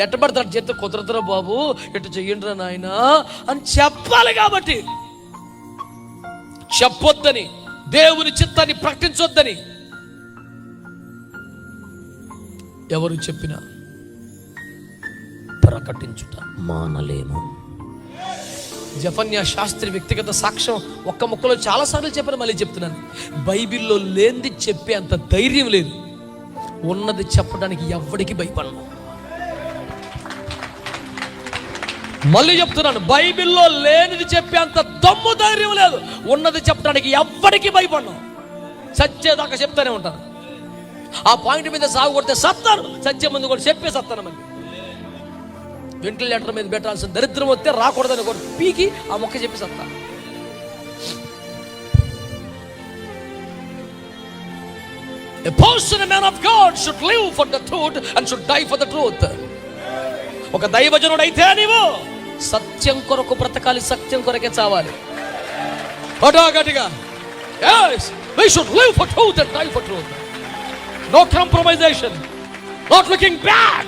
ఎట్ట పడతాడు చేత కుదరదురా బాబు, ఎట్టు చెయ్యండిరా నాయన అని చెప్పాలి. కాబట్టి చెప్పొద్దని, దేవుని చిత్తాన్ని ప్రకటించొద్దని ఎవరు చెప్పినా ప్రకటించుట మానలేము. జెఫన్యా శాస్త్రి వ్యక్తిగత సాక్ష్యం ఒక్క ముక్కలో చాలాసార్లు చెప్పాను, మళ్ళీ చెప్తున్నాను. బైబిల్లో లేనిది చెప్పే అంత ధైర్యం లేదు, ఉన్నది చెప్పడానికి ఎవ్వడికి భయపడను. మళ్ళీ చెప్తున్నాను, బైబిల్లో లేనిది చెప్పే అంత దమ్ము ధైర్యం లేదు, ఉన్నది చెప్పడానికి ఎవ్వడికి భయపడను. సత్యేదాకా చెప్తానే ఉంటాను. ఆ పాయింట్ మీద సాగు కొడితే సత్తాను, సత్యం ముందు కూడా చెప్పే సత్తాను. మళ్ళీ వెంటిలేటర్ మీద పెట్టాల్సిన దరిద్రం వస్తే రాకూడదని కూడా పీకి ఆ మొక్క చెప్పి సత్తా. A person, a man of God should live for the truth and should die for the truth. ఒక దైవజనుడు అయితే నీవు సత్యం కొరకు బ్రతకాలి, సత్యం కొరకే చావాలి. గట్టిగా yes, we should live for truth and die for truth. No compromisation, not looking back.